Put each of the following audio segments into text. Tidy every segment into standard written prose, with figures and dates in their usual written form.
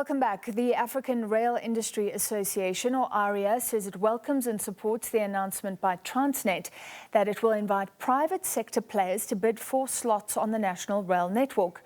Welcome back. The African Rail Industry Association, or ARIA, says it welcomes and supports the announcement by Transnet that it will invite private sector players to bid for slots on the national rail network.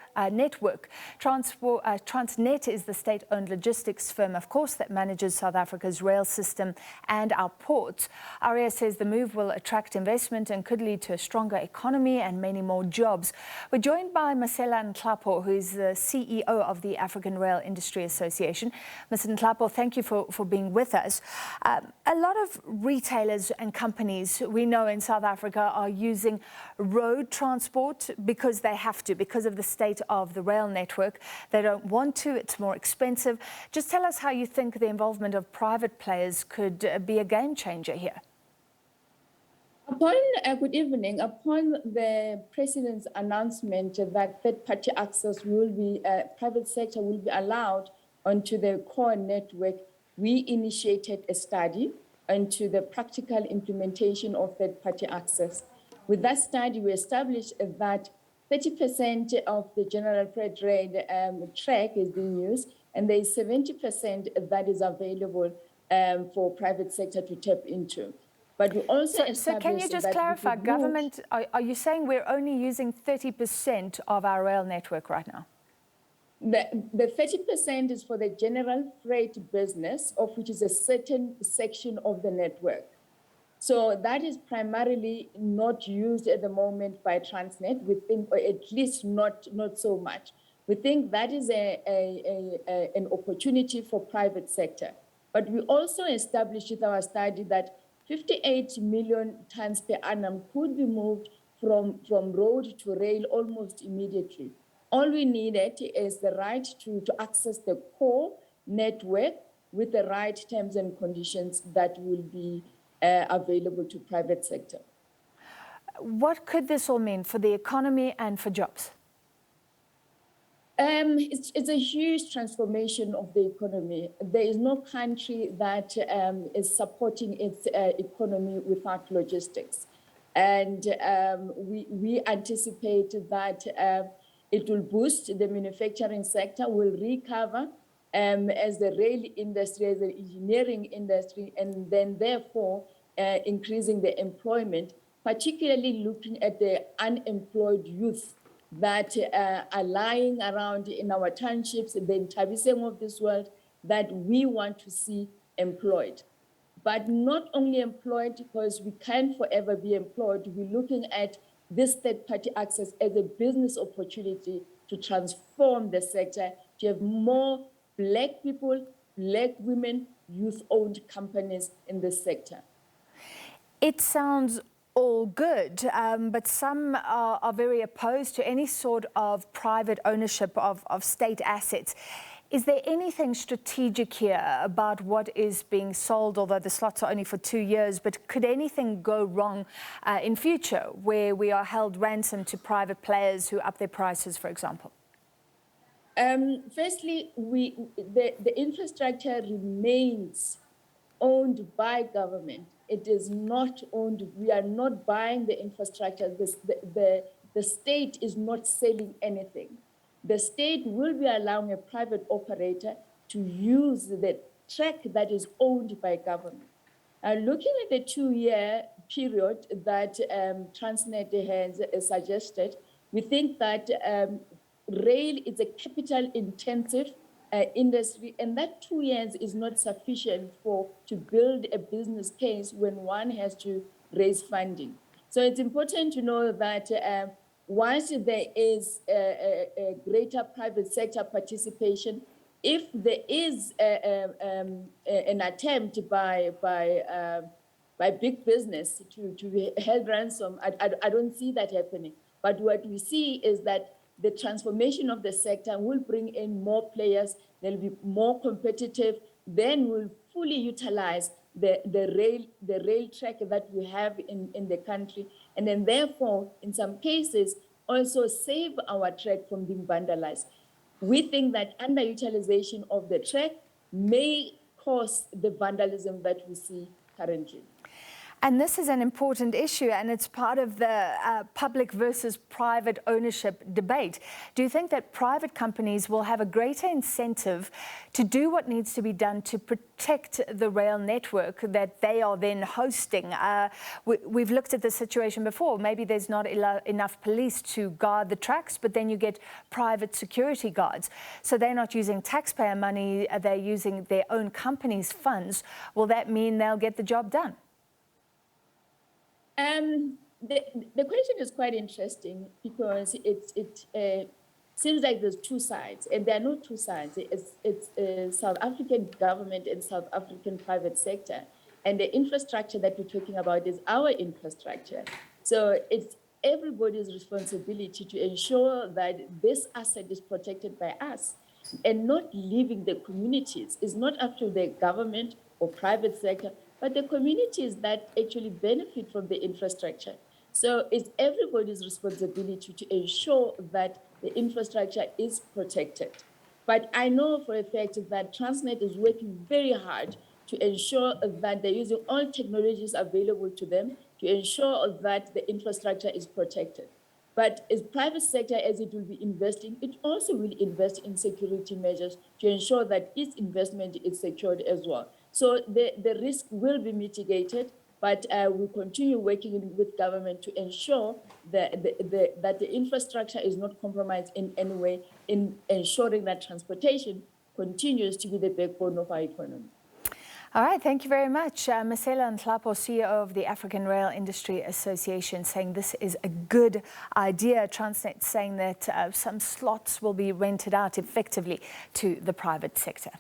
Transnet is the state-owned logistics firm, of course, that manages South Africa's rail system and our ports. ARIA says the move will attract investment and could lead to a stronger economy and many more jobs. We're joined by Mesela Nhlapo, who is the CEO of the African Rail Industry Association. Mr. Nhlapo, thank you for being with us. A lot of retailers and companies we know in South Africa are using road transport because they have to, because of the state of the rail network. They don't want to, it's more expensive. Just tell us how you think the involvement of private players could be a game changer here. Good evening. Upon the President's announcement that third-party access will be, private sector will be allowed onto the core network, we initiated a study into the practical implementation of third-party access. With that study, we established that 30% of the general freight rail track is being used, and there is 70% that is available for private sector to tap into. But we also so can you just clarify, government, are you saying we're only using 30% of our rail network right now? The 30% is for the general freight business, of which is a certain section of the network. So that is primarily not used at the moment by Transnet, we think, or at least not so much. We think that is an opportunity for private sector. But we also established with our study that 58 million tons per annum could be moved from road to rail almost immediately. All we needed is the right to access the core network with the right terms and conditions that will be available to private sector. What could this all mean for the economy and for jobs? It's a huge transformation of the economy. There is no country that is supporting its economy without logistics. And we anticipate that it will boost the manufacturing sector, will recover as the rail industry, as the engineering industry, and then therefore increasing the employment, particularly looking at the unemployed youth that are lying around in our townships, the Ntabiseng of this world, that we want to see employed. But not only employed, because we can't forever be employed, we're looking at this third-party access as a business opportunity to transform the sector, to have more Black people, Black women, youth-owned companies in this sector. It sounds all good, but some are very opposed to any sort of private ownership of state assets. Is there anything strategic here about what is being sold, although the slots are only for 2 years, but could anything go wrong in future where we are held ransom to private players who up their prices, for example? Firstly, the infrastructure remains owned by government. It is not owned. We are not buying the infrastructure. The state is not selling anything. The state will be allowing a private operator to use the track that is owned by government. Looking at the 2-year period that Transnet has suggested, we think that rail is a capital-intensive industry, and that 2 years is not sufficient to build a business case when one has to raise funding. So it's important to know that once there is a greater private sector participation, if there is an attempt by big business to be held ransom, I don't see that happening. But what we see is that the transformation of the sector will bring in more players, they'll be more competitive, then we'll fully utilize the rail track that we have in the country, and then therefore, in some cases, also save our track from being vandalized. We think that underutilization of the track may cause the vandalism that we see currently. And this is an important issue, and it's part of the public versus private ownership debate. Do you think that private companies will have a greater incentive to do what needs to be done to protect the rail network that they are then hosting? We've looked at this situation before. Maybe there's not enough police to guard the tracks, but then you get private security guards. So they're not using taxpayer money, they're using their own company's funds. Will that mean they'll get the job done? The question is quite interesting because it seems like there's two sides, and there are no two sides. It's South African government and South African private sector, and the infrastructure that we're talking about is our infrastructure. So it's everybody's responsibility to ensure that this asset is protected by us and not leaving the communities. It's not up to the government or private sector, but the communities that actually benefit from the infrastructure. So it's everybody's responsibility to ensure that the infrastructure is protected. But I know for a fact that Transnet is working very hard to ensure that they're using all technologies available to them to ensure that the infrastructure is protected. But as private sector, as it will be investing, it also will invest in security measures to ensure that its investment is secured as well. So the risk will be mitigated, but we continue working with government to ensure that the infrastructure is not compromised in any way, in ensuring that transportation continues to be the backbone of our economy. All right, thank you very much. Mesela Nhlapo, CEO of the African Rail Industry Association, saying this is a good idea. Transnet saying that some slots will be rented out effectively to the private sector.